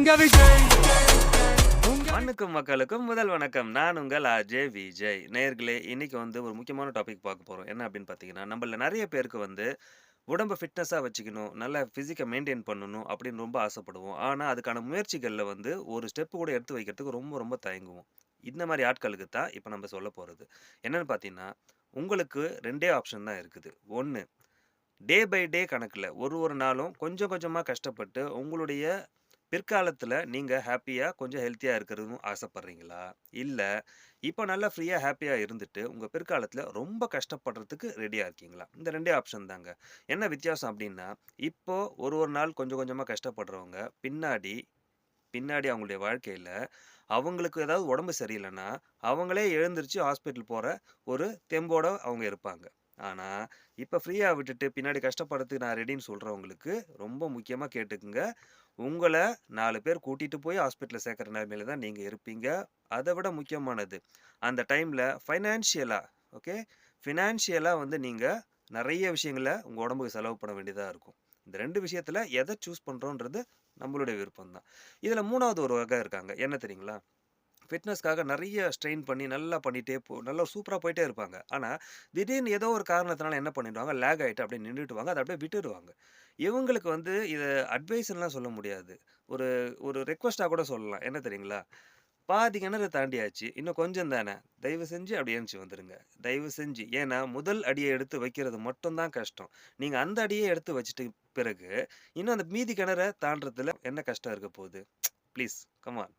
உங்க விஜய் மண்ணுக்கும் மக்களுக்கும் முதல் வணக்கம். நான் உங்கள் ஆர்ஜே விஜய். நேயர்களே, இன்னைக்கு ஒரு முக்கியமான டாபிக் பார்க்க போறோம். என்ன அப்படின்னு பார்த்தீங்கன்னா, நம்மள்ல நெறைய பேருக்கு உடம்ப ஃபிட்னஸா வச்சுக்கணும், நல்லா ஃபிசிக்க மெயின்டெயின் பண்ணணும் அப்படின்னு ரொம்ப ஆசைப்படுவோம். ஆனா, அதுக்கான முயற்சிகள்ல ஒரு ஸ்டெப் கூட எடுத்து வைக்கிறதுக்கு ரொம்ப ரொம்ப தயங்குவோம். இந்த மாரி ஆட்களுக்கு தான் இப்ப நம்ம சொல்லப் போறது. என்னன்னு பார்த்தீங்கன்னா, உங்களுக்கு 2டே ஆப்ஷன் தான் இருக்குது. 1 டே பை டே கணக்குல ஒரு ஒரு நாளும் கொஞ்சம் கொஞ்சமா கஷ்டப்பட்டு உங்களுடைய பிற்காலத்துல நீங்க ஹேப்பியா கொஞ்சம் ஹெல்த்தியா இருக்கிறதும் ஆசைப்படுறீங்களா? இல்ல இப்ப நல்லா ஃப்ரீயா ஹேப்பியா இருந்துட்டு, உங்க பிற்காலத்துல ரொம்ப கஷ்டப்படுறதுக்கு ரெடியா இருக்கீங்களா? இந்த 2டே ஆப்ஷன் தாங்க. என்ன வித்தியாசம் அப்டின்னா, இப்போ ஒரு ஒரு நாள் கொஞ்சம் கொஞ்சமா கஷ்டப்படுறவங்க, பின்னாடி பின்னாடி அவங்களுடைய வாழ்க்கையில அவங்களுக்கு ஏதாவது உடம்பு சரியில்லன்னா, அவங்களே எழுந்திருச்சு ஹாஸ்பிட்டல் போற ஒரு தெம்போட அவங்க இருப்பாங்க. ஆனா, இப்ப ஃப்ரீயா விட்டுட்டு பின்னாடி கஷ்டப்படுறதுக்கு நான் ரெடின்னு சொல்றவங்களுக்கு, ரொம்ப முக்கியமா கேட்டுக்கங்க. உங்கள 4 பேர் கூட்டிட்டு போய் ஹாஸ்பிட்டல்ல சேர்க்கிற நிலைமையில தான் நீங்க இருப்பீங்க. அத விட முக்கியமானது, அந்த டைம்ல ஃபைனான்ஷியலா ஓகே, ஃபினான்ஷியலா நீங்க நெறைய விஷயங்கள உங்க உடம்புக்கு செலவு பண்ண வேண்டியதா இருக்கும். இந்த 2 விஷயத்துல எத சூஸ் பண்றோன்றது நம்மளுடைய விருப்பம் தான். இதுல 3வது ஒரு வகை இருக்காங்க. என்ன தெரியுங்களா? ஃபிட்னஸ்க்காக நெறைய ஸ்ட்ரெயின் பண்ணி நல்லா பண்ணிட்டே நல்லா சூப்பரா போயிட்டே இருப்பாங்க. ஆனா, திடீர்னு ஏதோ ஒரு காரணத்தினால என்ன பண்ணிடுவாங்க, லேக் ஆயிட்டு அப்படியே நின்னுடுவாங்க. அத அப்படியே விட்டுடுவாங்க. இவங்களுக்கு இத அட்வைஸ்ன்னுலாம் சொல்ல முடியாது. ஒரு ஒரு ரெக்வெஸ்ட்டா கூட சொல்லலாம். என்ன தெரியுங்களா? பாதி கிணறு தாண்டியாச்சு. இன்னும் கொஞ்சம் தானே. தயவு செஞ்சு அப்படி எந்திச்சு வந்துருங்க. தயவு செஞ்சு. ஏன்னா, முதல் அடிய எடுத்து வைக்கிறது மட்டும் தான் கஷ்டம். நீங்க அந்த அடிய எடுத்து வச்சுட்டு பிறகு, இன்னும் அந்த மீதி கிணற தாண்டுறதுல என்ன கஷ்டம் இருக்க போகுது? Please come on.